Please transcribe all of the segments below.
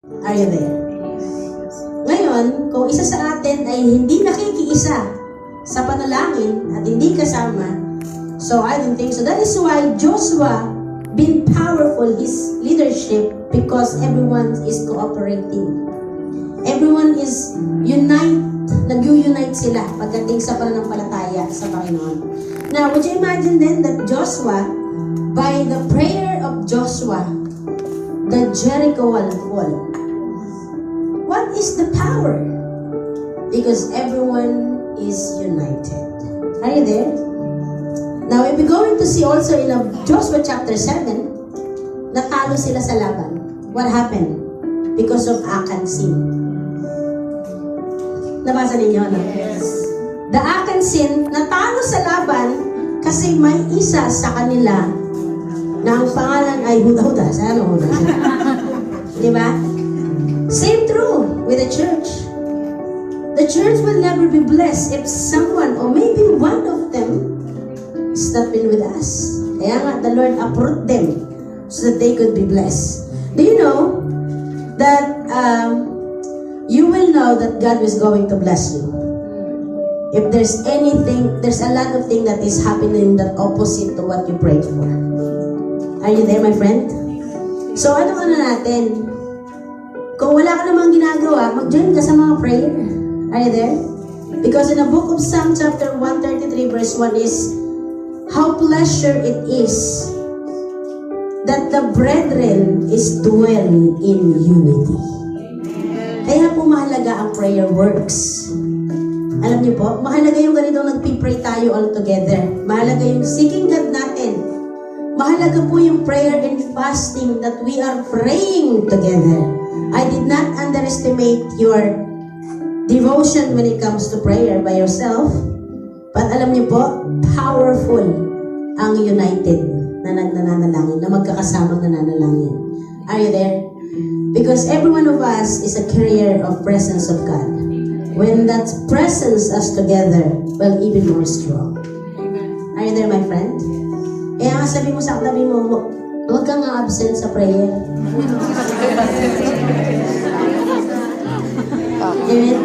Are you there? Ngayon, kung isa sa atin ay hindi nakikiisa sa panalangin at hindi kasama, so I don't think so. That is why Joshua been powerful, his leadership, because everyone is cooperating. Everyone is nag-unite sila pagdating sa pananampalataya sa Panginoon. Now, would you imagine then that Joshua, by the prayer of Joshua, the Jericho wall fall. What is the power? Because everyone is united. Are you there? Now, if we're going to see also in Joshua chapter 7, natalo sila sa laban. What happened? Because of Achan sin. Nabasa ninyo, no? Yes. The Achan sin, natalo sa laban kasi may isa sa kanila na ang pangalan ay Huda-Huda. Sa ano Huda? Diba? Same true with the church. The church will never be blessed if someone, or maybe one of them, is not been with us. Kaya nga, the Lord uproot them so that they could be blessed. Do you know that you will know that God is going to bless you? If there's anything, there's a lot of things that is happening that opposite to what you prayed for. Are you there, my friend? So, ano natin? Kung wala ka namang ginagawa, mag-join ka sa mga prayer. Are you there? Because in the book of Psalm chapter 133 verse 1 is, how pleasure it is that the brethren is dwell in unity. Kaya po mahalaga ang prayer works. Alam niyo po, mahalaga yung ganitong nagpipray tayo all together. Mahalaga yung seeking God natin. Mahalaga po yung prayer and fasting that we are praying together. I did not underestimate your devotion when it comes to prayer by yourself. But alam niyo po, powerful ang united na nananalangin, na magkakasamang nananalangin. Are you there? Because every one of us is a carrier of presence of God. When that presence is together, well, even more strong. Are you there, my friend? Kaya nga sabi mo sa katabi mo, huwag kang absent sa prayer. Amen?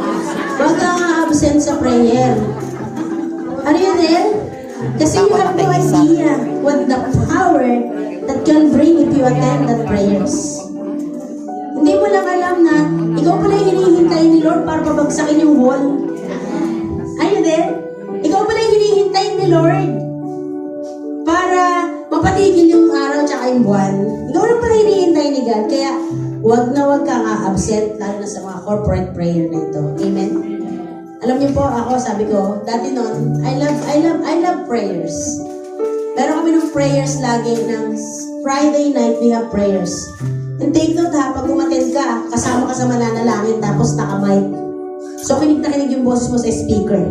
Huwag kang absent sa prayer. Are you there? Kasi you have no idea what the power that can bring if you attend that prayers. Hindi mo lang alam na ikaw pala yung hinihintay ni Lord para pabagsakin yung wall. Are you there? Ikaw pala yung hinihintay ni Lord para mapatigil yung araw tsaka yung buwan. Ikaw lang pala hinihintay ni God. Kaya wag ka nga absent, lalo na sa mga corporate prayer na ito. Amen? Alam niyo po, ako, sabi ko, dati noon, I love prayers. Pero kami ng prayers lagi, ng Friday night, we have prayers. And take note ha, pag umattend ka, kasama ka sa mananalangin, tapos naka-mic. So, kinig na kinig yung boses mo sa speaker.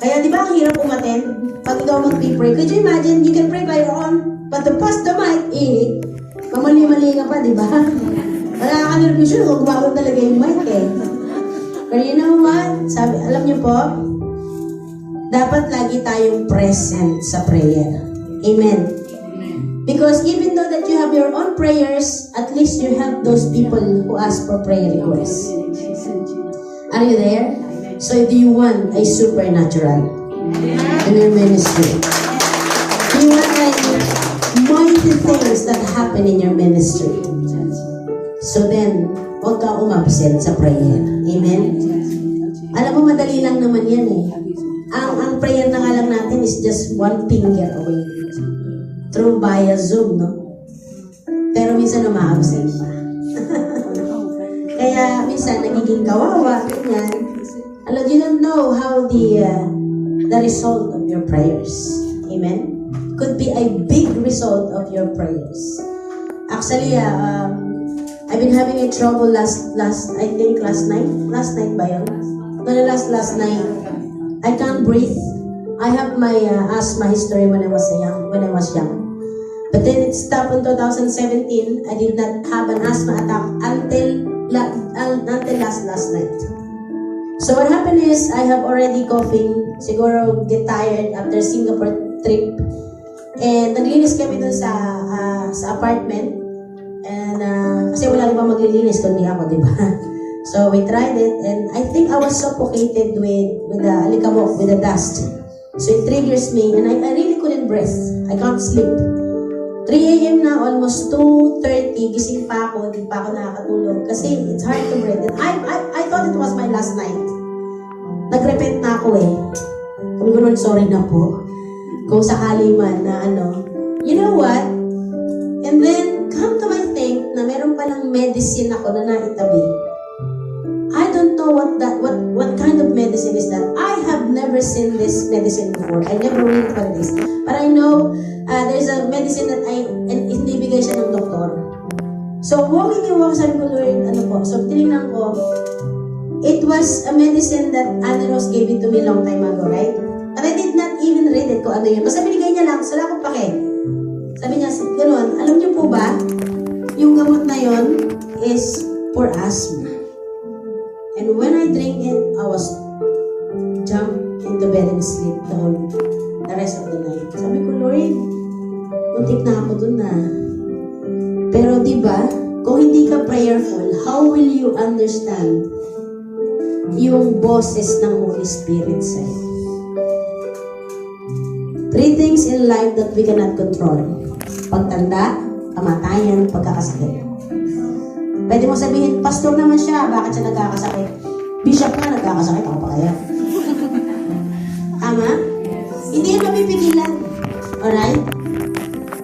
Kaya di ba ang hirap umattend? Pag ikaw mag-pray, could you imagine, you can pray by your own, but to pass the mic, mamali-mali ka pa, di ba? Wala ka nervous kung gumagod talaga yung mic eh. Pero you know what? Sabi, alam niyo po, dapat lagi tayong present sa prayer. Amen. Because even though that you have your own prayers, at least you have those people who ask for prayer requests. Are you there? So do you want a supernatural in your ministry? Do you want like mighty things that happen in your ministry? So then, huwag ka umabsent sa prayer. Amen? Alam mo, madali lang naman yan eh. Ang prayer na nga lang natin is just one finger away. Through via Zoom, no? Pero minsan umabsent pa. Kaya minsan nagiging kawawa, ganyan. Alam, you don't know how the result of your prayers. Amen? Could be a big result of your prayers. Actually, I've been having a trouble last night ba yun? No, last night. I can't breathe. I have my asthma history when I was young. But then it stopped in 2017. I did not have an asthma attack until last night. So what happened is, I have already coughing. Siguro get tired after Singapore trip. And naglinis kami dun sa apartment. And Kasi wala naman maglilinis kundi ako, di ba? So we tried it, and I think I was suffocated with the alikabok, with the dust. So it triggers me, and I really couldn't breathe. I can't sleep. 3 a.m. na, almost 2:30, gising pa ako, hindi pa ako nakakatulog. Kasi it's hard to breathe. And I thought it was my last night. Nag-repent na ako eh. Kung Lord, sorry na po. Kung sakali man na you know what? And then, come to my think na meron palang medicine ako na naitabi. I don't know what kind of medicine is that. I have never seen this medicine before. I never read about this. But I know there's a medicine that hindi bigay siya ng doktor. So, walking yung walk, sabi ko, Lord, So, tinignan ko, it was a medicine that Anna Rose gave it to me long time ago, right? But I did not even read it kung ano yun. Basta binigay niya lang, wala akong pake. Sabi niya, gano'n, alam niyo po ba, yung gamot na yon is for asthma. And when I drink it, I was jump into bed and sleep the rest of the night. Sabi ko, Lord, muntik na ako dun na. Pero diba, kung hindi ka prayerful, how will you understand yung boses ng Holy Spirit sa'yo? 3 things in life that we cannot control. Pagtanda, kamatayan, pagkakasakit. Pwede mo sabihin, pastor naman siya, bakit siya nagkakasakit? Bishop na, nagkakasakit ako pa kaya. Tama? Hindi yun mapipigilan. Alright?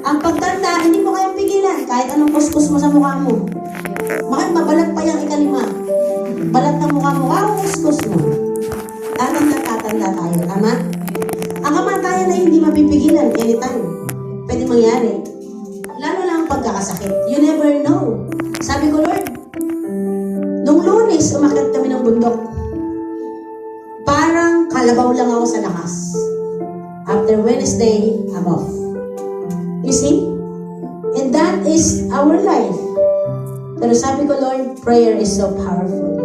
Ang pagtanda, hindi mo kayang pigilan. Kahit anong kuskus mo sa mukha mo. Bakit mabalat pa yung ikalima? Balat ng mukha mo, kuskus mo. Tatanda tayo. Tama? Ang kamatayan ay hindi mapipigilan anytime. Pwede mangyari. Lalo lang ang pagkakasakit. You never know. Sabi ko, Lord, nung Lunes, umakyat kami ng bundok. Parang kalabaw lang ako sa lakas. After Wednesday, I'm off. You see? And that is our life. Pero sabi ko, Lord, prayer is so powerful.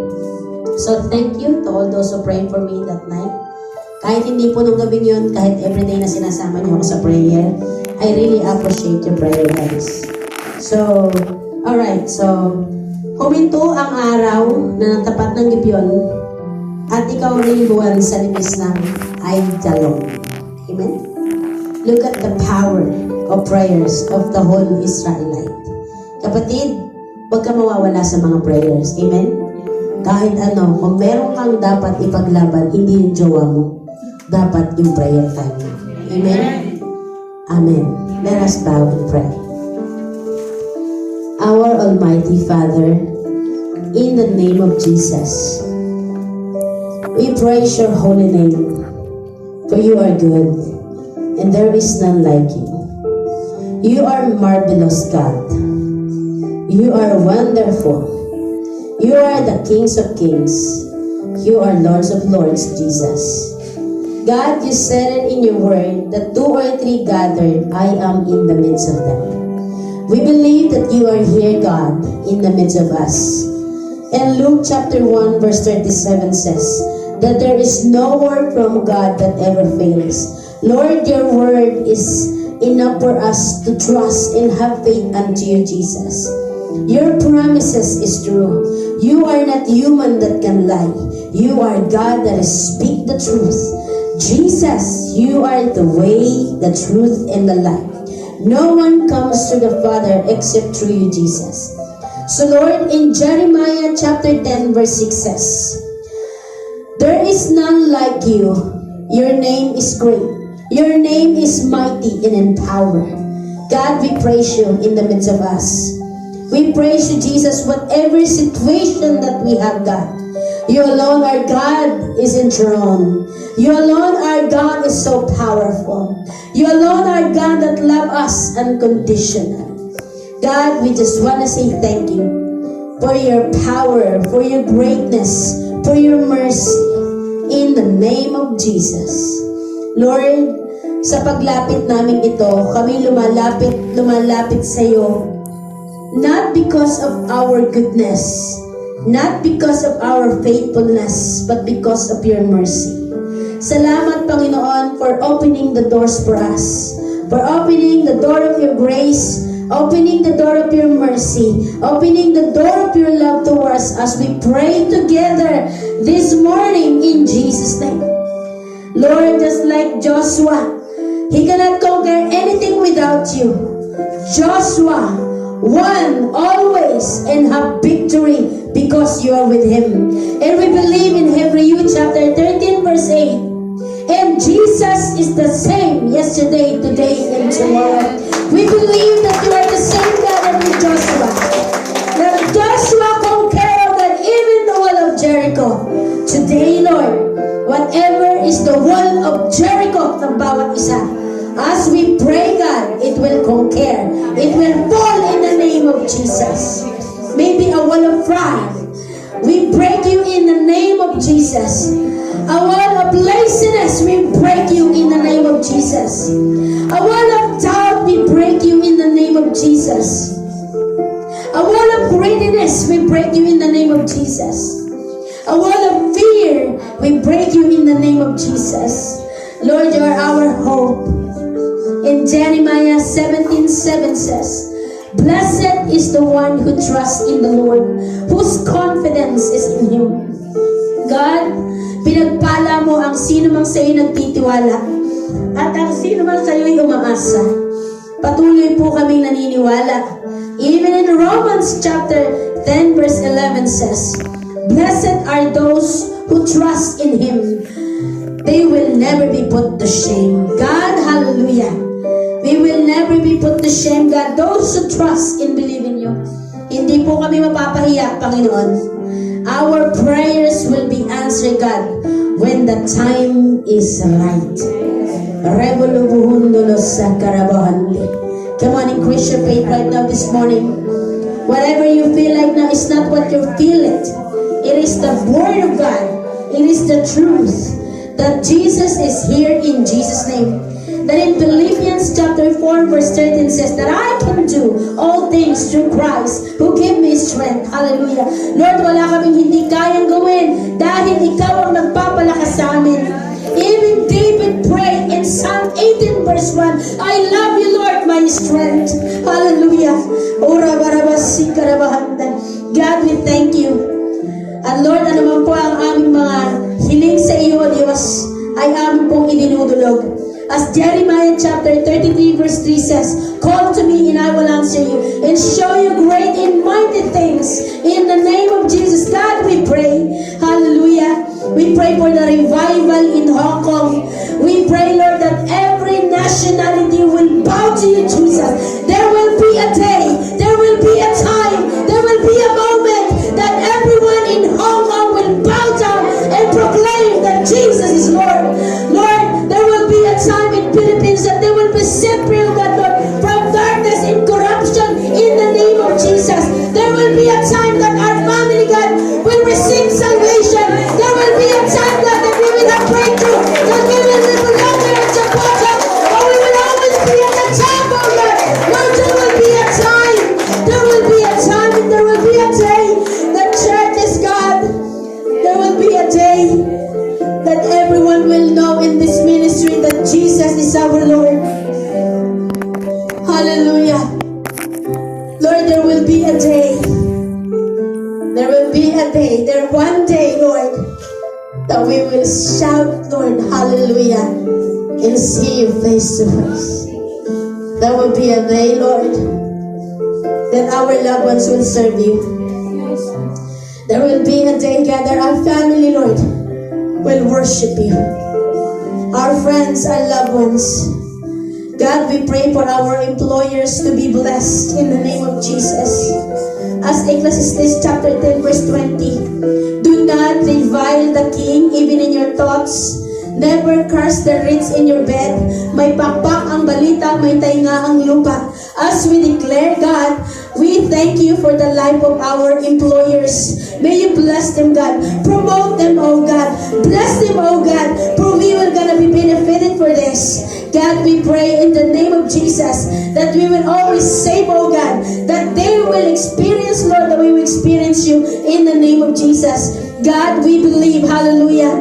So thank you to all those who prayed for me that night. Kahit hindi po nung gabing yun, kahit everyday na sinasama niyo ako sa prayer, I really appreciate your prayer, guys. So, alright, so, huminto ang araw na natapat ng Gibeon at ikaw rin buwan sa libis ng Aigdalon. Amen? Look at the power of prayers of the whole Israelite. Kapatid, huwag ka mawawala sa mga prayers. Amen? Kahit kung meron kang dapat ipaglaban, hindi yung jowa mo. Dapat yung prayer time mo. Amen? Amen. Let us bow and pray. Our Almighty Father, in the name of Jesus, we praise your holy name, for you are good, and there is none like you. You are marvelous, God. You are wonderful. You are the kings of kings. You are lords of lords, Jesus. God, you said it in your word that 2 or 3 gathered, I am in the midst of them. We believe that you are here, God, in the midst of us. And Luke chapter 1 verse 37 says that there is no word from God that ever fails. Lord, your word is enough for us to trust and have faith unto you, Jesus. Your promises is true. You are not human that can lie. You are God that speak the truth. Jesus, you are the way, the truth, and the life. No one comes to the Father except through you, Jesus. So Lord, in Jeremiah chapter 10 verse 6 says, there is none like you. Your name is great. Your name is mighty and in power. God, we praise you in the midst of us. We praise you, Jesus, whatever situation that we have, God. You alone, our God, is enthroned. You alone, our God, is so powerful. You alone, our God, that love us unconditional. God, we just want to say thank you for your power, for your greatness, for your mercy. In the name of Jesus. Lord, sa paglapit namin ito, kami lumalapit sa iyo, not because of our goodness, not because of our faithfulness, but because of your mercy. Salamat, Panginoon, for opening the doors for us, for opening the door of your grace opening the door of your mercy, opening the door of your love towards us. We pray together this morning in Jesus' name. Lord, just like Joshua, he cannot conquer anything without you. Joshua won always and have victory because you are with him. And we believe in Hebrews chapter 13 verse 8. And Jesus is the same yesterday, today, and tomorrow. We believe that you are the same God as with Joshua. That Joshua conquered that even the wall of Jericho. Today, Lord, whatever is the wall of Jericho ng bawat isa, as we pray, God, it will conquer. It will fall in the name of Jesus. Maybe a wall of pride, we break you in the name of Jesus. A wall of laziness, we break you in the name of Jesus. A wall of doubt, we break you in the name of Jesus. A wall of greediness, we break you in the name of Jesus. A wall of fear, we break you in the name of Jesus. Lord, you are our hope. In Jeremiah 17:7 says, Blessed is the one who trusts in the Lord, whose confidence is in Him. God, pinagpala mo ang sino mang sa iyo nagtitiwala at ang sino mang sa iyo ay umaasa. Patuloy po kaming naniniwala. Even in Romans chapter 10 verse 11 says, Blessed are those who trust in Him. They will never be put to shame. God, hallelujah. We will never be put to shame, God. Those who trust and believe in you. Hindi po kami mapapahiya, Panginoon. Our prayers will be answered, God, when the time is right. Come on, increase your faith right now this morning. Whatever you feel like now is not what you feel it. It is the Word of God. It is the truth that Jesus is here in Jesus' name. That in Philippians chapter 4 verse 13 says that I can do all things through Christ who give me strength. Hallelujah. Lord, wala kaming hindi kayang gawin dahil Ikaw ang nagpapalakas sa amin. Even David prayed in Psalm 18 verse 1, I love you, Lord, my strength. Hallelujah. God, we thank you. At Lord, ano man po ang aming mga hiling sa iyo, Diyos, ay aming pong idinudulog. As Jeremiah chapter 33 verse 3 says, Call to me and I will answer you and show you great and mighty things. In the name of Jesus, God, we pray. Hallelujah. We pray for the revival in Hong Kong. We pray, Lord, that every nationality will bow to you, Jesus. There will be a day, there will be a time, there will be a moment that everyone in Hong Kong will bow down and proclaim that Jesus is Lord. Lord, there will be a time in Philippines that they will be separated, Lord, from darkness and corruption in the name of Jesus. There will be a time that our family, God, will receive salvation. There will be a time, God, that we will have breakthrough, that we will live longer at the bottom, but we will always be at the top, oh God. Lord, there will be a time, there will be a time, and there will be a day that church is God. There will be a day that everyone will know in this ministry that Jesus is our Lord. Hallelujah. Lord, there will be a day. There will be a day. There one day, Lord, that we will shout, Lord, hallelujah, and see you face to face. There will be a day, Lord, that our loved ones will serve you. There will be a day, God, that our family, Lord, will worship you. Our friends, our loved ones. God, we pray for our employers to be blessed in the name of Jesus. As Ecclesiastes chapter 10 verse 20, do not revile the king even in your thoughts. Never curse the rich in your bed. May pakpak ang balita, may tainga ang lupa. As we declare, God, we thank you for the life of our employers. May you bless them, God. Promote them, oh God. Bless them, oh God. For we are gonna be benefited for this. God, we pray in the name of Jesus that we will always save, oh God, that they will experience, Lord, that we will experience you in the name of Jesus. God, we believe, hallelujah,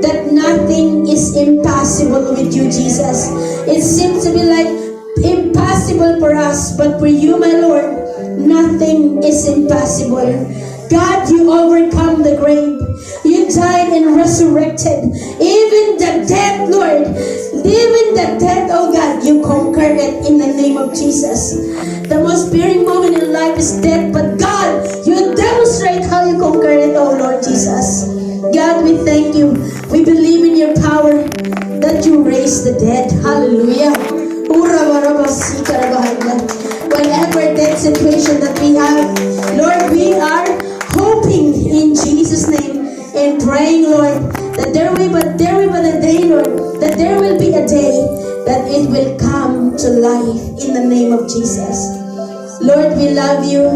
that nothing is impossible with you, Jesus. It seems to be like impossible impossible for us, but for you, my Lord, nothing is impossible. God, you overcome the grave. You died and resurrected. Even the death, Lord, even the death, oh God, you conquered it in the name of Jesus. The most fearing moment in life is death, but God, you demonstrate how you conquered it, oh Lord Jesus. God, we thank you. We believe in your power that you raise the dead. Hallelujah. Whatever dead situation that we have, Lord, we are hoping in Jesus' name and praying, Lord, that there will be a day, Lord, that there will be a day that it will come to life in the name of Jesus. Lord, we love you.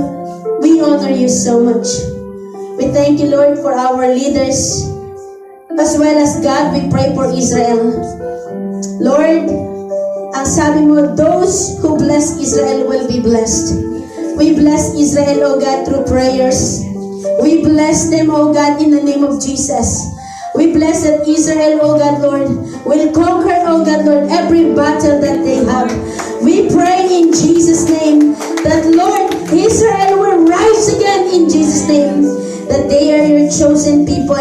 We honor you so much. We thank you, Lord, for our leaders. As well as God, we pray for Israel. Lord, ang sabi mo, those who bless Israel will be blessed. We bless Israel, O God, through prayers. We bless them, O God, in the name of Jesus. We bless that Israel, O God, Lord, will conquer, O God, Lord, every battle that they have. We pray in Jesus' name that, Lord, Israel will rise again in Jesus' name. That they are your chosen people.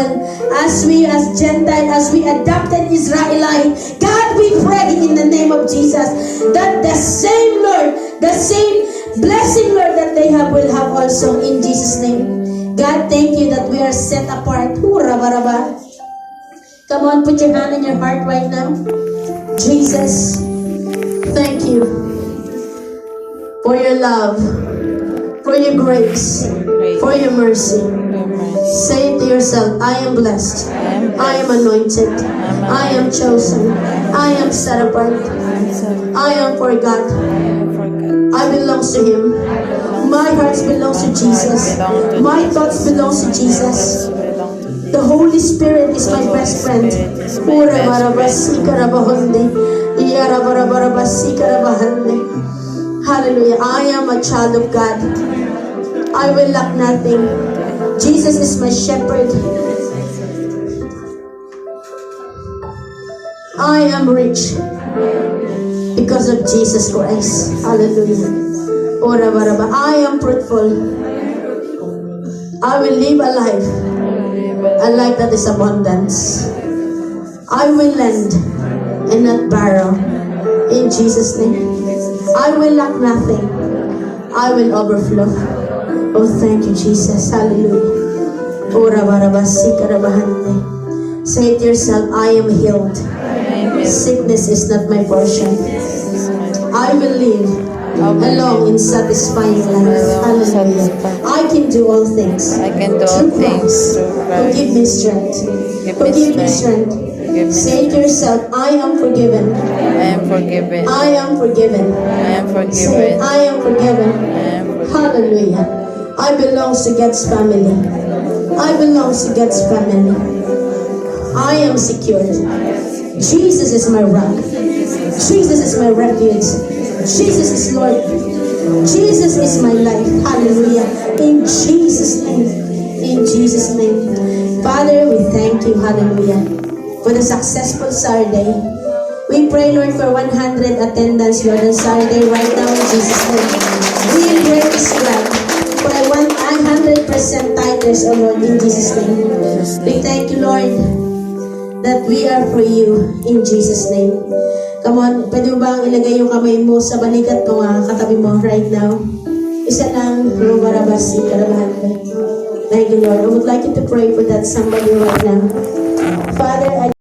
As we, as Gentile, as we adopted Israelite, God, we pray in the name of Jesus that the same, Lord, the same blessing, Lord, that they have will have also in Jesus' name. God, thank you that we are set apart. Come on, put your hand in your heart right now. Jesus, thank you for your love, for your grace, for your mercy. Say it to yourself, I am blessed, I am anointed, I am chosen, I am set apart, I am for God, I belong to Him. My heart belongs to Jesus. My thoughts belong to Jesus. The Holy Spirit is my best friend. Hallelujah. I am a child of God. I will lack nothing. Jesus is my shepherd. I am rich because of Jesus Christ. Hallelujah. I am fruitful. I will live a life that is abundance. I will lend and not borrow. In Jesus' name. I will lack nothing. I will overflow. Oh, thank you, Jesus. Hallelujah. Say it to yourself, I am healed. Sickness is not my portion. I will live a long and satisfying life. Hallelujah. I can do all things. Through Christ who give me strength. Who give me strength. Say to yourself, I am forgiven. I am forgiven. I am forgiven. I am Say, forgiven. I am forgiven. Hallelujah. I belong to God's family. I belong to God's family. I am secured. Jesus is my rock. Jesus is my refuge. Jesus is Lord. Jesus is my life. Hallelujah. In Jesus' name. In Jesus' name. Father, we thank you. Hallelujah. For the successful Saturday. We pray, Lord, for 100 attendance, Lord, on Saturday right now in Jesus' name. We praise God for 100% tithers, oh Lord, in Jesus' name. We thank you, Lord, that we are for you in Jesus' name. Come on, pwede mo bang ilagay yung kamay mo sa balikat ng katabi mo right now? Isa lang, Robarabasi, Karabahan. Thank you, Lord. I would like you to pray for that somebody right now. Father, I